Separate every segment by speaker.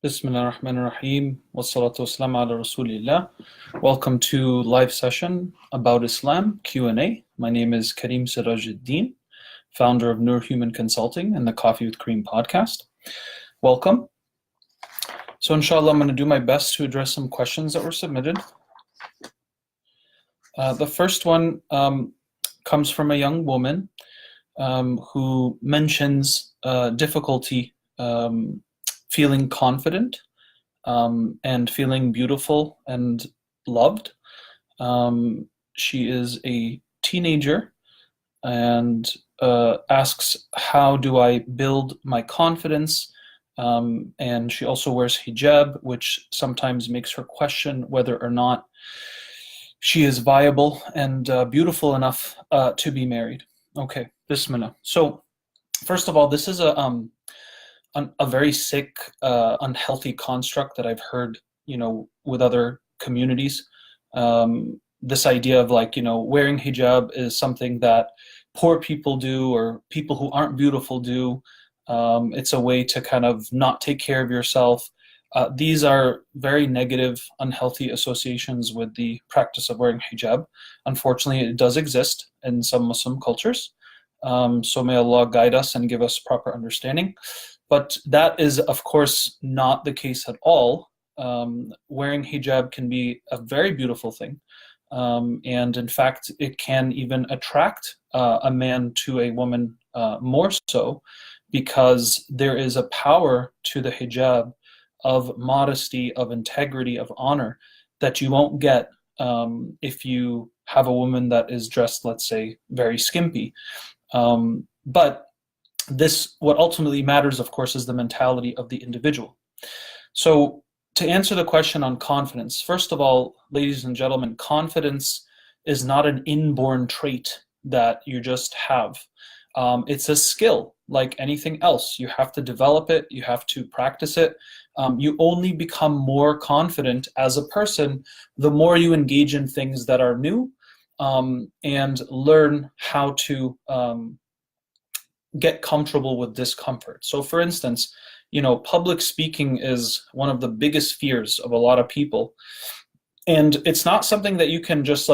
Speaker 1: Bismillah ar-Rahman ar-Rahim. Wassalatu wassalamu ala Rasulillah. Welcome to live session about Islam Q&A. My name is Karim Sirajuddin, founder of Nur Human Consulting and the Coffee with Karim podcast. Welcome. So inshallah, I'm going to do my best to address some questions that were submitted. The first one comes from a young woman who mentions difficulty feeling confident and feeling beautiful and loved. She is a teenager and asks, how do I build my confidence? And she also wears hijab, which sometimes makes her question whether or not she is viable and beautiful enough to be married. Okay, Bismillah. So first of all, this is a very sick, unhealthy construct that I've heard, with other communities. This idea of wearing hijab is something that poor people do or people who aren't beautiful do. It's a way to kind of not take care of yourself. These are very negative, unhealthy associations with the practice of wearing hijab. Unfortunately, it does exist in some Muslim cultures. So may Allah guide us and give us proper understanding. But that is, of course, not the case at all. Wearing hijab can be a very beautiful thing. And in fact, it can even attract a man to a woman more so, because there is a power to the hijab of modesty, of integrity, of honor that you won't get if you have a woman that is dressed, let's say, very skimpy. But what ultimately matters, of course, is the mentality of the individual. So to answer the question on confidence, first of all, ladies and gentlemen, confidence is not an inborn trait that you just have. It's a skill like anything else. You have to develop it. You have to practice it. You only become more confident as a person the more you engage in things that are new and learn how to get comfortable with discomfort. So for instance, public speaking is one of the biggest fears of a lot of people. And it's not something that you can just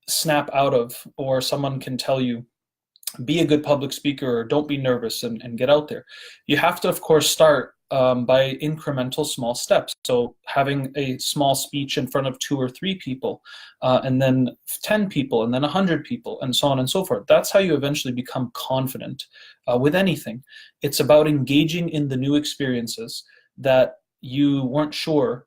Speaker 1: snap out of, or someone can tell you, be a good public speaker or don't be nervous and get out there. You have to, of course, start by incremental small steps. So having a small speech in front of 2 or 3 people, and then 10 people, and then 100 people, and so on and so forth. That's how you eventually become confident with anything. It's about engaging in the new experiences that you weren't sure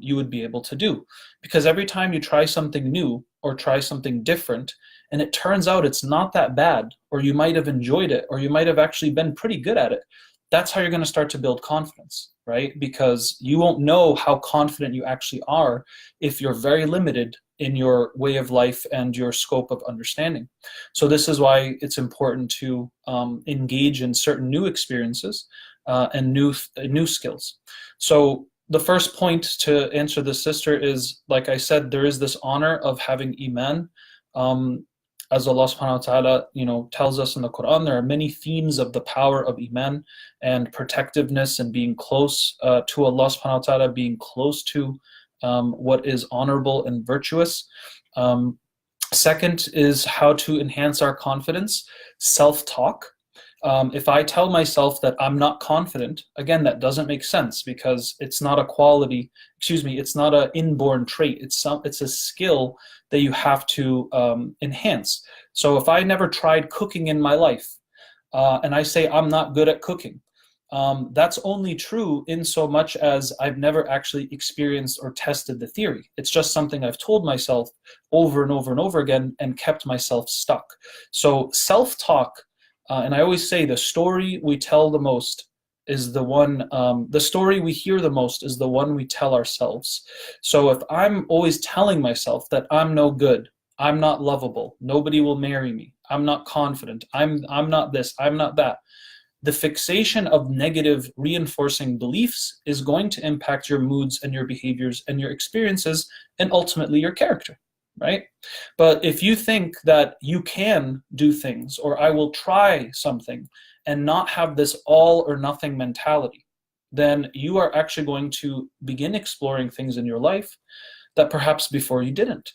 Speaker 1: you would be able to do. Because every time you try something new or try something different, and it turns out it's not that bad, or you might have enjoyed it, or you might have actually been pretty good at it, that's how you're going to start to build confidence, right? Because you won't know how confident you actually are if you're very limited in your way of life and your scope of understanding. So this is why it's important to engage in certain new experiences and new skills. So the first point to answer the sister is, like I said, there is this honor of having iman. As Allah subhanahu wa ta'ala, tells us in the Quran, there are many themes of the power of iman and protectiveness and being close to Allah subhanahu wa ta'ala, being close to what is honorable and virtuous. Second is how to enhance our confidence, self-talk. If I tell myself that I'm not confident, again, that doesn't make sense, because it's not a quality, it's not an inborn trait. It's a skill that you have to enhance. So if I never tried cooking in my life, and I say I'm not good at cooking, that's only true in so much as I've never actually experienced or tested the theory. It's just something I've told myself over and over and over again and kept myself stuck. So self-talk, and I always say the story we tell the most is the one, the story we hear the most is the one we tell ourselves. So if I'm always telling myself that I'm no good, I'm not lovable, nobody will marry me, I'm not confident, I'm not this, I'm not that, the fixation of negative reinforcing beliefs is going to impact your moods and your behaviors and your experiences and ultimately your character. Right? But if you think that you can do things, or I will try something, and not have this all or nothing mentality, then you are actually going to begin exploring things in your life that perhaps before you didn't.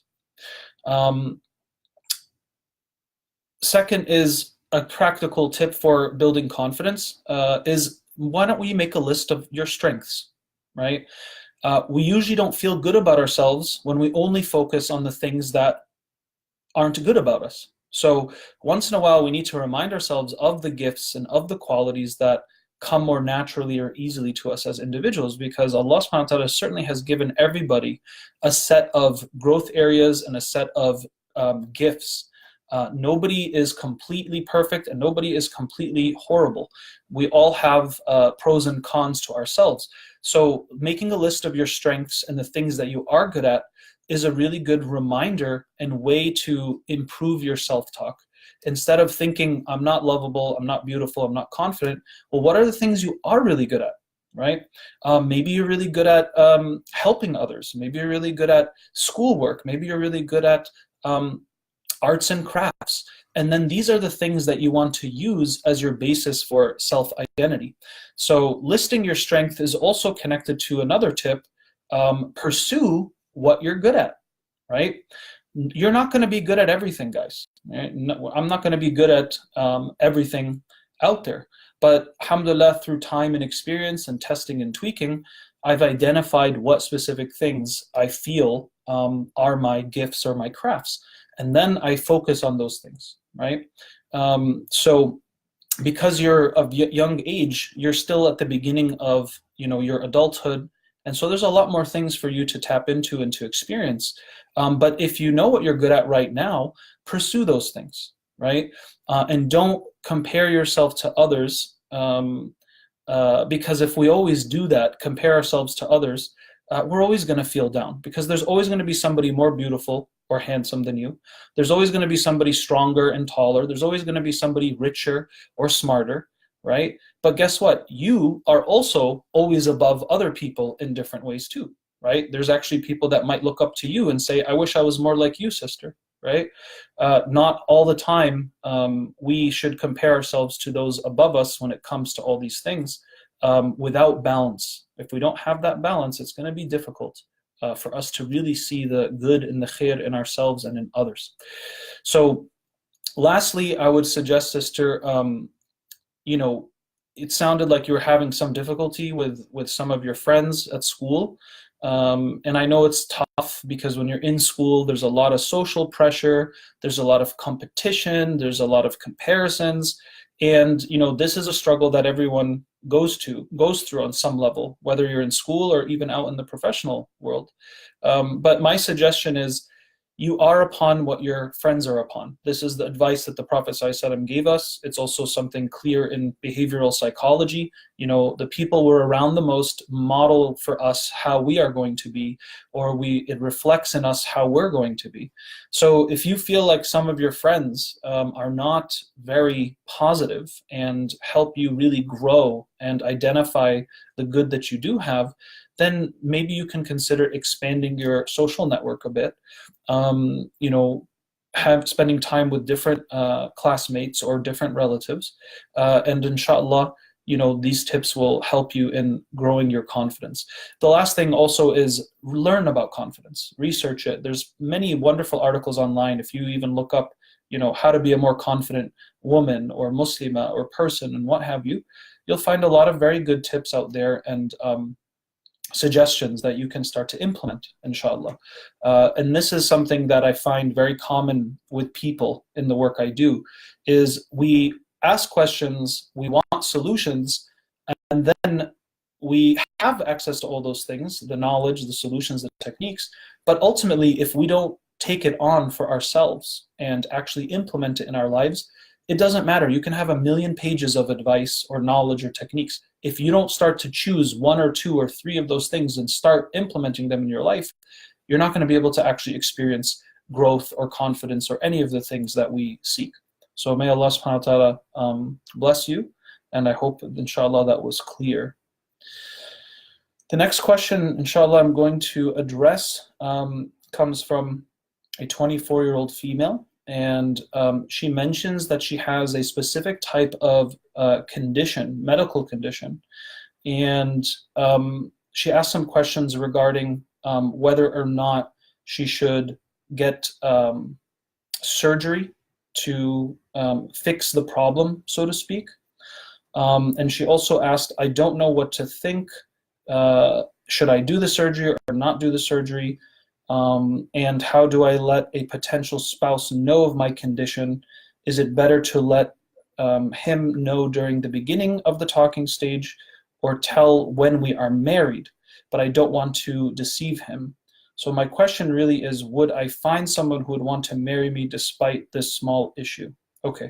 Speaker 1: Second is a practical tip for building confidence is why don't we make a list of your strengths, right? We usually don't feel good about ourselves when we only focus on the things that aren't good about us. So once in a while, we need to remind ourselves of the gifts and of the qualities that come more naturally or easily to us as individuals, because Allah subhanahu wa ta'ala certainly has given everybody a set of growth areas and a set of gifts. Nobody is completely perfect and nobody is completely horrible. We all have pros and cons to ourselves. So making a list of your strengths and the things that you are good at is a really good reminder and way to improve your self-talk. Instead of thinking, I'm not lovable, I'm not beautiful, I'm not confident, well, what are the things you are really good at, right? Maybe you're really good at helping others. Maybe you're really good at schoolwork. Maybe you're really good at arts and crafts. And then these are the things that you want to use as your basis for self-identity. So listing your strength is also connected to another tip. Pursue what you're good at, right? You're not going to be good at everything, guys. Right? No, I'm not going to be good at everything out there. But alhamdulillah, through time and experience and testing and tweaking, I've identified what specific things I feel are my gifts or my crafts. And then I focus on those things, right? So because you're of young age, you're still at the beginning of, your adulthood. And so there's a lot more things for you to tap into and to experience. But if you know what you're good at right now, pursue those things, right? And don't compare yourself to others, because if we always do that, compare ourselves to others, we're always going to feel down, because there's always going to be somebody more beautiful or handsome than you. There's always going to be somebody stronger and taller. There's always going to be somebody richer or smarter, right? But guess what? You are also always above other people in different ways too, right? There's actually people that might look up to you and say, I wish I was more like you, sister, right? Not all the time we should compare ourselves to those above us when it comes to all these things without balance. If we don't have that balance, it's going to be difficult for us to really see the good and the khair in ourselves and in others. So lastly, I would suggest, sister, it sounded like you were having some difficulty with some of your friends at school. And I know it's tough because when you're in school, there's a lot of social pressure, there's a lot of competition, there's a lot of comparisons. And, this is a struggle that everyone goes through on some level, whether you're in school or even out in the professional world. But my suggestion is, you are upon what your friends are upon. This is the advice that the Prophet ﷺ gave us. It's also something clear in behavioral psychology. The people we're around the most model for us how we are going to be, or it reflects in us how we're going to be. So if you feel like some of your friends are not very positive and help you really grow and identify the good that you do have, then maybe you can consider expanding your social network a bit. Spending time with different classmates or different relatives, and inshallah, these tips will help you in growing your confidence. The last thing also is learn about confidence, research it. There's many wonderful articles online. If you even look up, how to be a more confident woman or Muslima or person and what have you, you'll find a lot of very good tips out there and suggestions that you can start to implement, inshallah. And this is something that I find very common with people in the work I do, is we ask questions, we want solutions, and then we have access to all those things, the knowledge, the solutions, the techniques, but ultimately if we don't take it on for ourselves and actually implement it in our lives, it doesn't matter. You can have 1,000,000 pages of advice or knowledge or techniques. If you don't start to choose 1 or 2 or 3 of those things and start implementing them in your life, you're not going to be able to actually experience growth or confidence or any of the things that we seek. So may Allah subhanahu wa ta'ala bless you, and I hope, inshallah, that was clear. The next question, inshallah, I'm going to address comes from a 24-year-old female. And she mentions that she has a specific type of condition, medical condition, and she asked some questions regarding whether or not she should get surgery to fix the problem, so to speak. And she also asked, I don't know what to think. Should I do the surgery or not do the surgery? And how do I let a potential spouse know of my condition? Is it better to let him know during the beginning of the talking stage, or tell when we are married? But I don't want to deceive him. So my question really is, would I find someone who would want to marry me despite this small issue? Okay.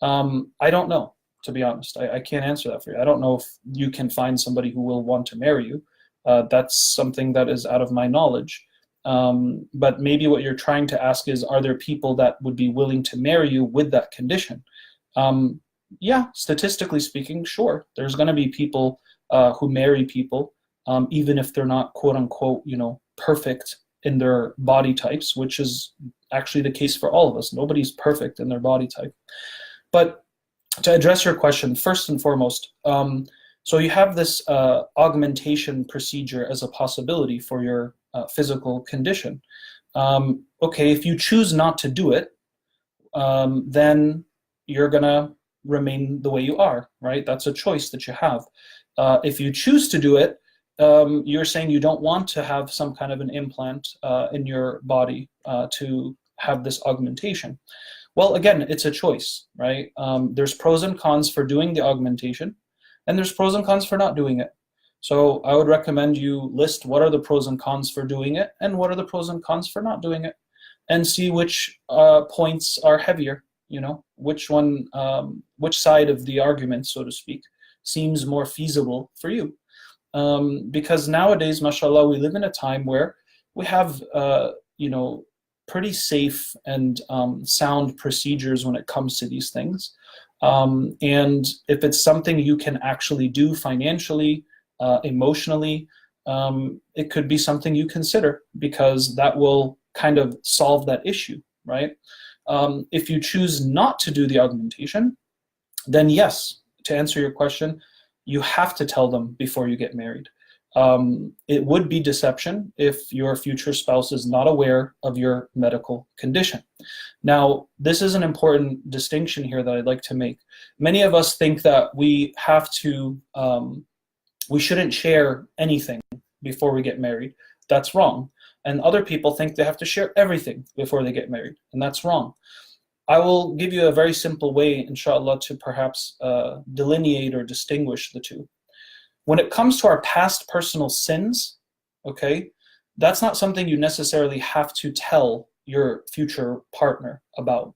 Speaker 1: I don't know, to be honest. I can't answer that for you. I don't know if you can find somebody who will want to marry you. That's something that is out of my knowledge. But maybe what you're trying to ask is, are there people that would be willing to marry you with that condition? Yeah, statistically speaking, sure. There's going to be people who marry people, even if they're not, quote unquote, perfect in their body types, which is actually the case for all of us. Nobody's perfect in their body type. But to address your question, first and foremost, so you have this augmentation procedure as a possibility for your physical condition. Okay, if you choose not to do it, then you're gonna remain the way you are, right? That's a choice that you have. If you choose to do it, you're saying you don't want to have some kind of an implant in your body to have this augmentation. Well, again, it's a choice, right? There's pros and cons for doing the augmentation, and there's pros and cons for not doing it. So I would recommend you list what are the pros and cons for doing it, and what are the pros and cons for not doing it, and see which points are heavier, which one, which side of the argument, so to speak, seems more feasible for you. Because nowadays, mashallah, we live in a time where we have, pretty safe and sound procedures when it comes to these things. And if it's something you can actually do financially, emotionally, it could be something you consider, because that will kind of solve that issue, right? If you choose not to do the augmentation, then yes, to answer your question, you have to tell them before you get married. It would be deception if your future spouse is not aware of your medical condition. Now, this is an important distinction here that I'd like to make. Many of us think that we have to, we shouldn't share anything before we get married. That's wrong. And other people think they have to share everything before they get married, and that's wrong. I will give you a very simple way, inshallah, to perhaps delineate or distinguish the two. When it comes to our past personal sins, okay, that's not something you necessarily have to tell your future partner about.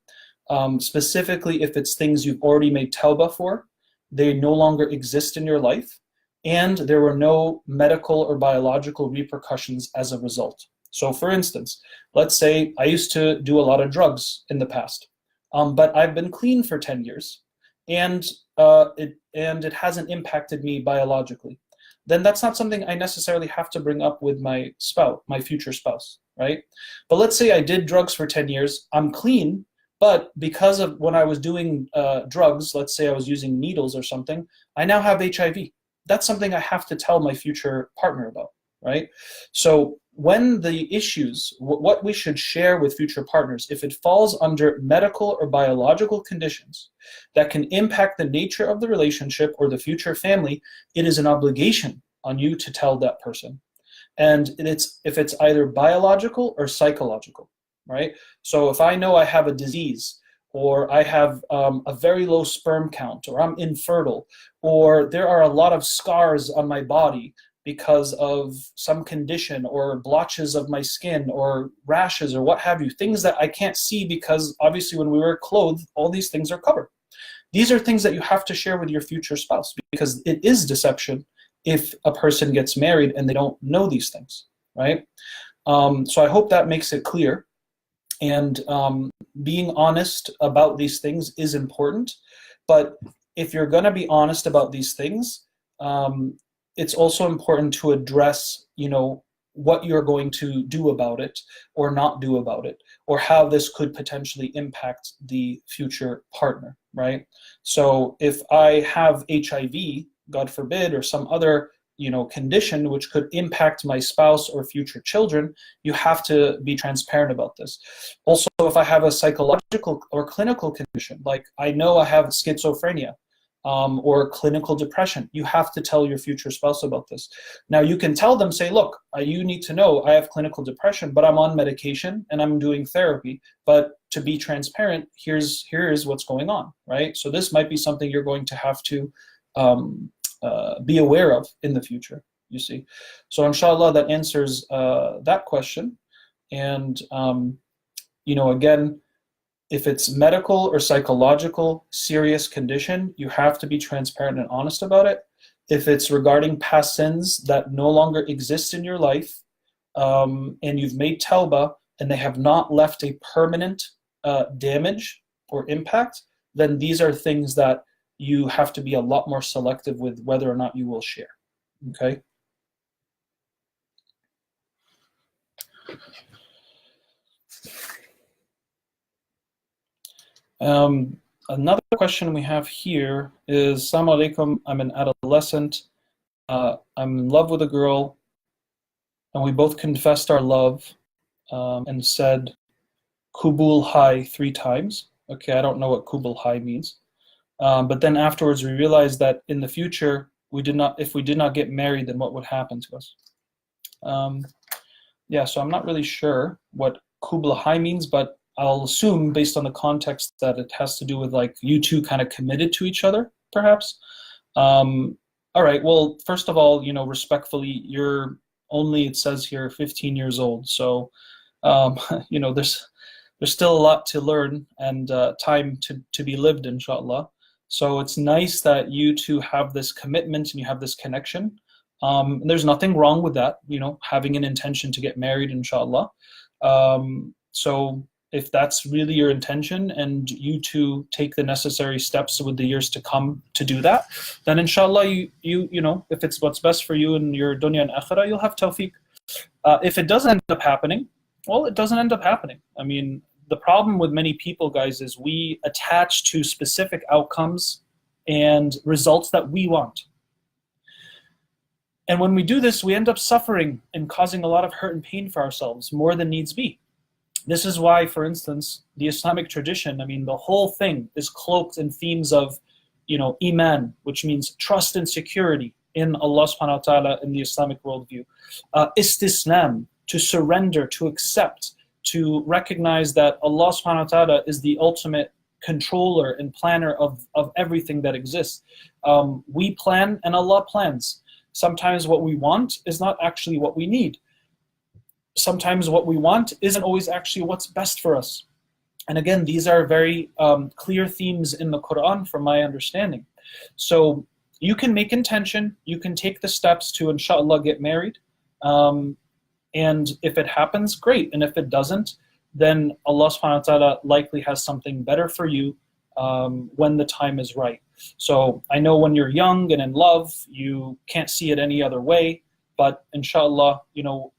Speaker 1: Specifically, if it's things you've already made tawbah for, they no longer exist in your life, and there were no medical or biological repercussions as a result. So for instance, let's say I used to do a lot of drugs in the past, but I've been clean for 10 years, and it hasn't impacted me biologically. Then that's not something I necessarily have to bring up with my spouse, my future spouse, right? But let's say I did drugs for 10 years, I'm clean, but because of when I was doing drugs, let's say I was using needles or something, I now have HIV. That's something I have to tell my future partner about, right? So when the issues, what we should share with future partners, if it falls under medical or biological conditions that can impact the nature of the relationship or the future family, it is an obligation on you to tell that person. And if it's either biological or psychological, right? So if I know I have a disease, or I have a very low sperm count, or I'm infertile, or there are a lot of scars on my body because of some condition, or blotches of my skin, or rashes, or what have you, things that I can't see because obviously when we wear clothes, all these things are covered. These are things that you have to share with your future spouse, because it is deception if a person gets married and they don't know these things, right? So I hope that makes it clear. And being honest about these things is important, but if you're going to be honest about these things, it's also important to address, what you're going to do about it or not do about it, or how this could potentially impact the future partner, right? So if I have HIV, God forbid, or some other condition which could impact my spouse or future children, you have to be transparent about this. Also, if I have a psychological or clinical condition, like I know I have schizophrenia, or clinical depression, you have to tell your future spouse about this. Now, you can tell them, say, look, you need to know I have clinical depression, but I'm on medication and I'm doing therapy. But to be transparent, here's what's going on, right? So this might be something you're going to have to be aware of in the future, you see. So inshallah, that answers that question. And, again, if it's medical or psychological serious condition, you have to be transparent and honest about it. If it's regarding past sins that no longer exist in your life, and you've made tawbah and they have not left a permanent damage or impact, then these are things that you have to be a lot more selective with whether or not you will share. Okay? Another question we have here is, Assalamu alaikum, I'm an adolescent, I'm in love with a girl, and we both confessed our love and said Kubul Hai 3 times. Okay, I don't know what Kubul Hai means. But then afterwards we realized that in the future, if we did not get married, then what would happen to us? Yeah, so I'm not really sure what Kubul Hai means, but I'll assume based on the context that it has to do with like you two kind of committed to each other, perhaps. All right, well, first of all, respectfully, you're only, it says here, 15 years old. So, there's still a lot to learn and time to be lived, inshallah. So it's nice that you two have this commitment and you have this connection. There's nothing wrong with that, having an intention to get married, inshallah. So if that's really your intention and you two take the necessary steps with the years to come to do that, then inshallah, if it's what's best for you in your dunya and akhirah, you'll have tawfiq. If it doesn't end up happening, well, it doesn't end up happening. I mean, the problem with many people, guys, is we attach to specific outcomes and results that we want. And when we do this, we end up suffering and causing a lot of hurt and pain for ourselves, more than needs be. This is why, for instance, the Islamic tradition, I mean, the whole thing is cloaked in themes of, iman, which means trust and security in Allah subhanahu wa ta'ala in the Islamic worldview. Istislam, to surrender, to accept, to recognize that Allah subhanahu wa ta'ala is the ultimate controller and planner of everything that exists. We plan and Allah plans. Sometimes what we want is not actually what we need. Sometimes what we want isn't always actually what's best for us. And again, these are very clear themes in the Quran from my understanding. So you can make intention, you can take the steps to inshallah get married. And if it happens, great. And if it doesn't, then Allah subhanahu wa ta'ala likely has something better for you when the time is right. So I know when you're young and in love, you can't see it any other way. But inshallah,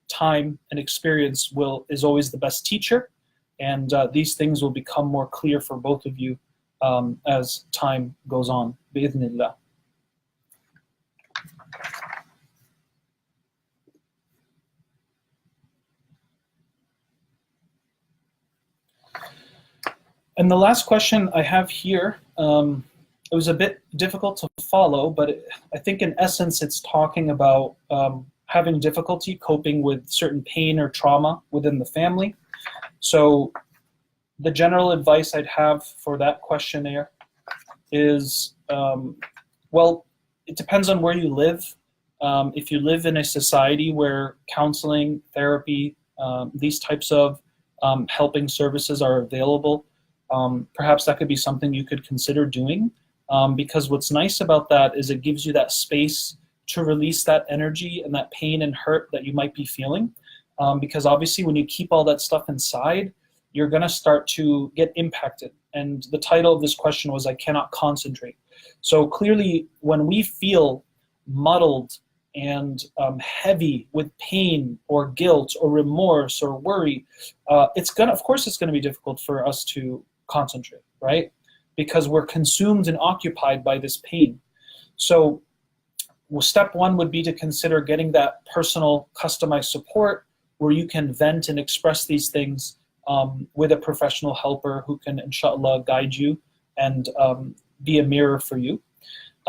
Speaker 1: time and experience is always the best teacher. And these things will become more clear for both of you as time goes on. Bi-idhnillah. And the last question I have here, it was a bit difficult to follow, but I think in essence it's talking about having difficulty coping with certain pain or trauma within the family. So the general advice I'd have for that questionnaire is, well, it depends on where you live. If you live in a society where counseling, therapy, these types of helping services are available, perhaps that could be something you could consider doing, because what's nice about that is it gives you that space to release that energy and that pain and hurt that you might be feeling, because obviously when you keep all that stuff inside, you're going to start to get impacted. And the title of this question was, I cannot concentrate. So clearly when we feel muddled and heavy with pain or guilt or remorse or worry, of course it's going to be difficult for us to concentrate, right? Because we're consumed and occupied by this pain. So step one would be to consider getting that personal customized support where you can vent and express these things with a professional helper who can, inshallah, guide you and be a mirror for you.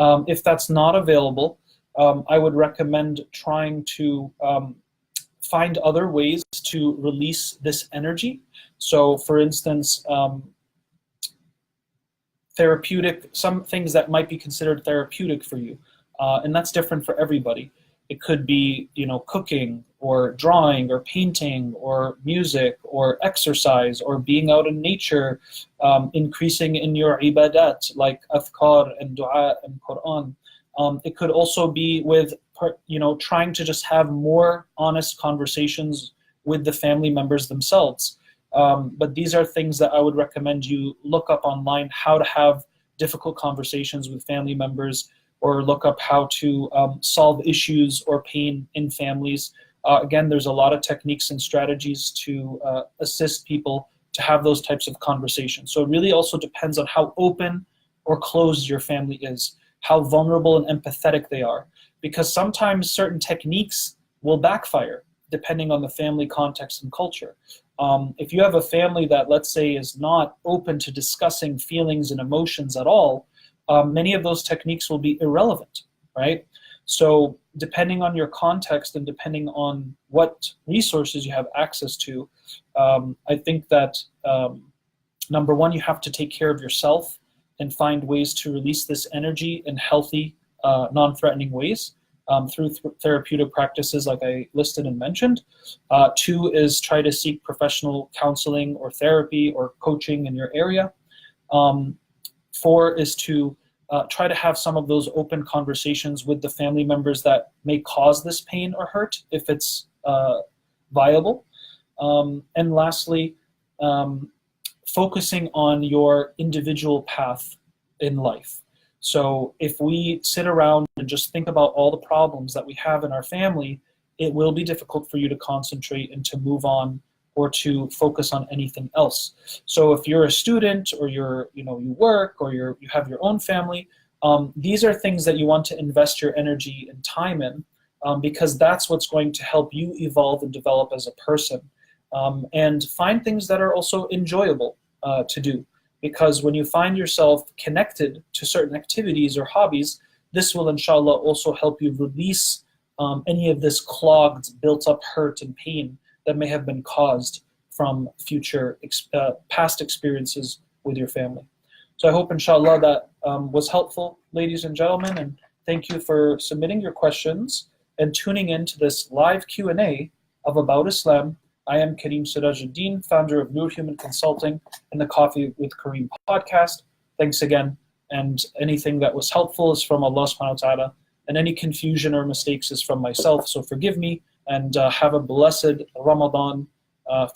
Speaker 1: If that's not available, I would recommend trying to find other ways to release this energy. So, for instance, some things that might be considered therapeutic for you, and that's different for everybody. It could be, cooking or drawing or painting or music or exercise or being out in nature, increasing in your ibadat like afkar and dua and Quran. It could also be with, trying to just have more honest conversations with the family members themselves. But these are things that I would recommend you look up online, how to have difficult conversations with family members, or look up how to solve issues or pain in families. Again, there's a lot of techniques and strategies to assist people to have those types of conversations. So it really also depends on how open or closed your family is, how vulnerable and empathetic they are. Because sometimes certain techniques will backfire depending on the family context and culture. If you have a family that, let's say, is not open to discussing feelings and emotions at all, many of those techniques will be irrelevant, right? So depending on your context and depending on what resources you have access to, I think that number one, you have to take care of yourself and find ways to release this energy in healthy, non-threatening ways through therapeutic practices like I listed and mentioned. Two is try to seek professional counseling or therapy or coaching in your area. Four is to try to have some of those open conversations with the family members that may cause this pain or hurt if it's viable. And lastly, focusing on your individual path in life. So if we sit around and just think about all the problems that we have in our family, it will be difficult for you to concentrate and to move on or to focus on anything else. So if you're a student or you work or you have your own family, these are things that you want to invest your energy and time in, because that's what's going to help you evolve and develop as a person. And find things that are also enjoyable to do. Because when you find yourself connected to certain activities or hobbies, this will inshallah also help you release any of this clogged, built up hurt and pain that may have been caused from past experiences with your family. So I hope inshallah that was helpful, ladies and gentlemen, and thank you for submitting your questions and tuning in to this live Q&A of About Islam. I am Karim Sirajuddin, founder of Nur Human Consulting and the Coffee with Karim podcast. Thanks again, and anything that was helpful is from Allah subhanahu wa ta'ala, and any confusion or mistakes is from myself, so forgive me, and have a blessed Ramadan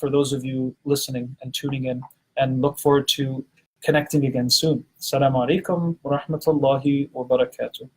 Speaker 1: for those of you listening and tuning in, and look forward to connecting again soon. Assalamu alaikum wa rahmatullahi wa barakatuh.